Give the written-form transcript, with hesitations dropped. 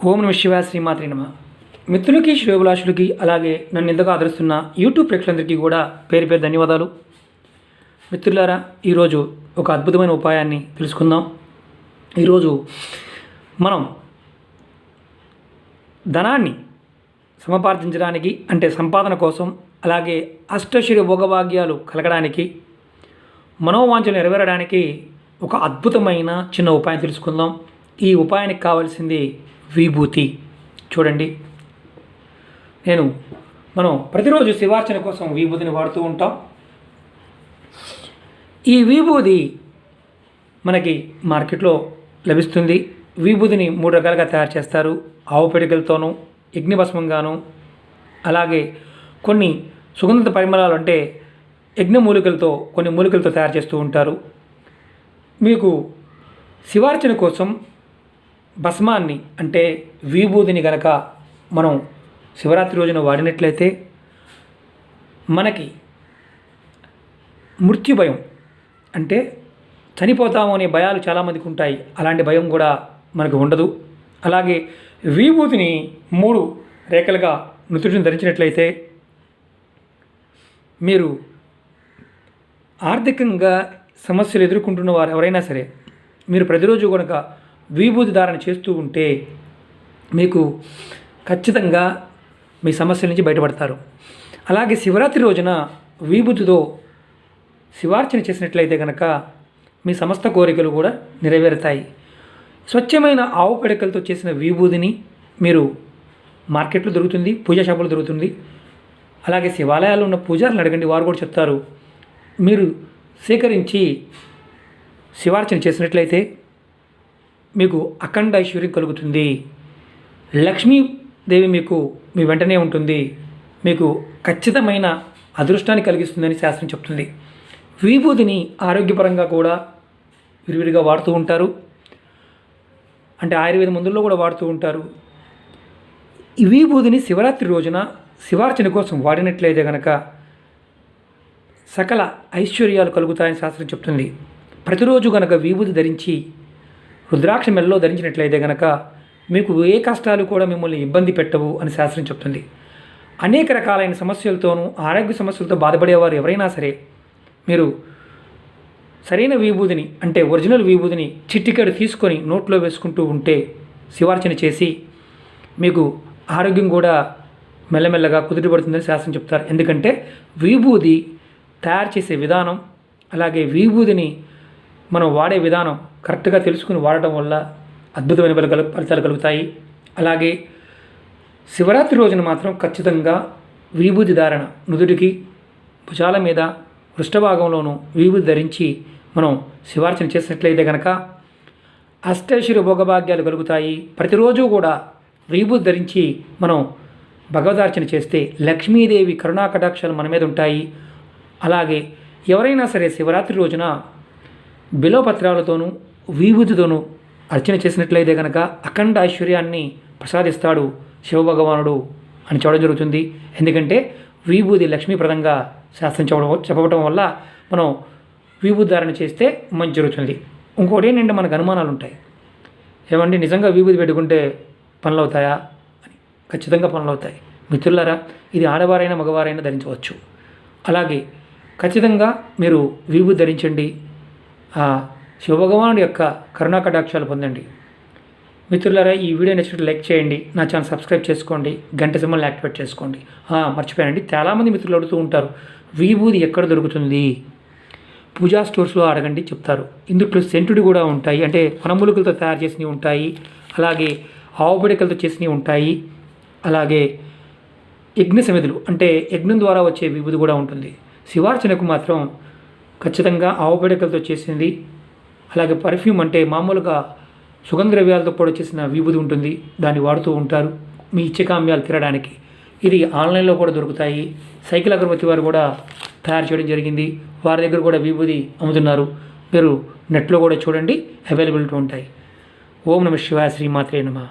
ఓం నమ శివాయ శ్రీమాత్రే నమ. మిత్రులకి శ్రేయోభిలాషులకి అలాగే నన్ను ఎంతగా ఆదరిస్తున్న యూట్యూబ్ ప్రేక్షకులందరికీ కూడా పేరు పేరు ధన్యవాదాలు. మిత్రులారా, ఈరోజు ఒక అద్భుతమైన ఉపాయాన్ని తెలుసుకుందాం. ఈరోజు మనం ధనాన్ని సమపార్జించడానికి అంటే సంపాదన కోసం, అలాగే అష్టైశ్వర్య భోగభాగ్యాలు కలగడానికి, మనోవాంఛలు నెరవేరడానికి ఒక అద్భుతమైన చిన్న ఉపాయం తెలుసుకుందాం. ఈ ఉపాయానికి కావాల్సింది విభూతి. చూడండి, మనం ప్రతిరోజు శివార్చన కోసం విభూతిని వాడుతూ ఉంటాం. ఈ విభూతి మనకి మార్కెట్లో లభిస్తుంది. విభూతిని 3 రకాలుగా తయారు చేస్తారు. ఆవు పిడికలతోనూ, యజ్ఞభస్మంగాను, అలాగే కొన్ని సుగంధ పరిమళాలు అంటే యజ్ఞ మూలికలతో, కొన్ని మూలికలతో తయారు చేస్తూ ఉంటారు. మీకు శివార్చన కోసం భస్మాన్ని అంటే విభూతిని కనుక మనం శివరాత్రి రోజున వాడినట్లయితే మనకి మృత్యు భయం అంటే చనిపోతాము అనే భయాలు చాలామందికి ఉంటాయి. అలాంటి భయం కూడా మనకు ఉండదు. అలాగే విభూతిని 3 రేఖలుగా నుదుటిని ధరించినట్లయితే మీరు ఆర్థికంగా సమస్యలు ఎదుర్కొంటున్న వారు ఎవరైనా సరే, మీరు ప్రతిరోజు కనుక విభూతి ధారణ చేస్తూ ఉంటే మీకు ఖచ్చితంగా మీ సమస్యల నుంచి బయటపడతారు. అలాగే శివరాత్రి రోజున విభూతితో శివార్చన చేసినట్లయితే కనుక మీ సమస్త కోరికలు కూడా నెరవేరుతాయి. స్వచ్ఛమైన ఆవు పిడకలతో చేసిన విభూతిని మీరు మార్కెట్లో దొరుకుతుంది, పూజా షాపులో దొరుకుతుంది. అలాగే శివాలయాల్లో ఉన్న పూజారులను అడగండి, వారు కూడా చెప్తారు. మీరు సేకరించి శివార్చన చేసినట్లయితే మీకు అఖండ ఐశ్వర్యం కలుగుతుంది. లక్ష్మీదేవి మీ వెంటనే ఉంటుంది. మీకు ఖచ్చితమైన అదృష్టాన్ని కలిగిస్తుందని శాస్త్రం చెప్తుంది. విభూతిని ఆరోగ్యపరంగా కూడా విరివిరిగా వాడుతూ ఉంటారు. అంటే ఆయుర్వేద మందుల్లో కూడా వాడుతూ ఉంటారు. ఈ విభూతిని శివరాత్రి రోజున శివార్చన కోసం వాడినట్లయితే కనుక సకల ఐశ్వర్యాలు కలుగుతాయని శాస్త్రం చెప్తుంది. ప్రతిరోజు కనుక విభూతి ధరించి రుద్రాక్ష మెల్లో ధరించినట్లయితే కనుక మీకు ఏ కష్టాలు కూడా మిమ్మల్ని ఇబ్బంది పెట్టవు అని శాస్త్రం చెప్తుంది. అనేక రకాలైన సమస్యలతోనూ, ఆరోగ్య సమస్యలతో బాధపడేవారు ఎవరైనా సరే మీరు సరైన విభూతిని అంటే ఒరిజినల్ విభూతిని చిట్టికెడు తీసుకొని నోట్లో వేసుకుంటూ ఉంటే, శివార్చన చేసి మీకు ఆరోగ్యం కూడా మెల్లమెల్లగా కుదుటపడుతుందని శాస్త్రం చెప్తారు. ఎందుకంటే విభూతి తయారు చేసే విధానం, అలాగే విభూతిని మనం వాడే విధానం కరెక్ట్గా తెలుసుకుని వాడటం వల్ల అద్భుతమైన ఫలితాలు కలుగుతాయి. అలాగే శివరాత్రి రోజున మాత్రం ఖచ్చితంగా విభూతి ధారణ నుదుటికి, భుజాల మీద, పృష్ఠభాగంలోనూ విభూతి ధరించి మనం శివార్చన చేసినట్లయితే కనుక అష్టైశ్వర్య భోగభాగ్యాలు కలుగుతాయి. ప్రతిరోజు కూడా విభూతి ధరించి మనం భగవదార్చన చేస్తే లక్ష్మీదేవి కరుణా కటాక్షాలు మన మీద ఉంటాయి. అలాగే ఎవరైనా సరే శివరాత్రి రోజున బిల్వపత్రాలతోనూ విభూతితోనూ అర్చన చేసినట్లయితే కనుక అఖండ ఐశ్వర్యాన్ని ప్రసాదిస్తాడు శివభగవానుడు అని చూడడం జరుగుతుంది. ఎందుకంటే విభూతి లక్ష్మీప్రదంగా శాస్త్రం చెప్పడం వల్ల మనం విభూతి ధారణ చేస్తే మంచి జరుగుతుంది. ఇంకోటి ఏంటంటే మనకు అనుమానాలు ఉంటాయి. ఏమండి, నిజంగా విభూతి పెట్టుకుంటే పనులు అవుతాయా అని. ఖచ్చితంగా పనులు అవుతాయి. మిత్రులారా, ఇది ఆడవారైనా మగవారైనా ధరించవచ్చు. అలాగే ఖచ్చితంగా మీరు విభూతి ధరించండి. శివభగవానుడి యొక్క కరుణా కటాక్షాలు పొందండి. మిత్రులారా, ఈ వీడియో నచ్చినట్టు లైక్ చేయండి, నా ఛానల్ సబ్స్క్రైబ్ చేసుకోండి, గంట సింబల్ని యాక్టివేట్ చేసుకోండి. మర్చిపోయానండి, చాలామంది మిత్రులు అడుగుతూ ఉంటారు, విభూతి ఎక్కడ దొరుకుతుంది? పూజా స్టోర్స్లో అడగండి, చెప్తారు. ఇందులో సెంటుడు కూడా ఉంటాయి, అంటే వనమూలికలతో తయారు చేసినవి ఉంటాయి. అలాగే ఆవు పిడకలతో చేసినవి ఉంటాయి. అలాగే యజ్ఞ సమిధులు అంటే యజ్ఞం ద్వారా వచ్చే విభూతి కూడా ఉంటుంది. శివార్చనకు మాత్రం ఖచ్చితంగా ఆవు పిడకలతో చేసింది, అలాగే పర్ఫ్యూమ్ అంటే మామూలుగా సుగంధ ద్రవ్యాలతో కూడా చేసిన విభూతి ఉంటుంది. దాన్ని వాడుతూ ఉంటారు మీ ఇచ్చకామ్యాలు తీరడానికి. ఇది ఆన్లైన్లో కూడా దొరుకుతాయి. సైకిల్ అగరబత్తి వారు కూడా తయారు చేయడం జరిగింది. వారి దగ్గర కూడా విభూతి అమ్ముతున్నారు. మీరు నెట్లో కూడా చూడండి, అవైలబిలిటీ ఉంటాయి. ఓం నమ శివాయ శ్రీమాత్రే నమః.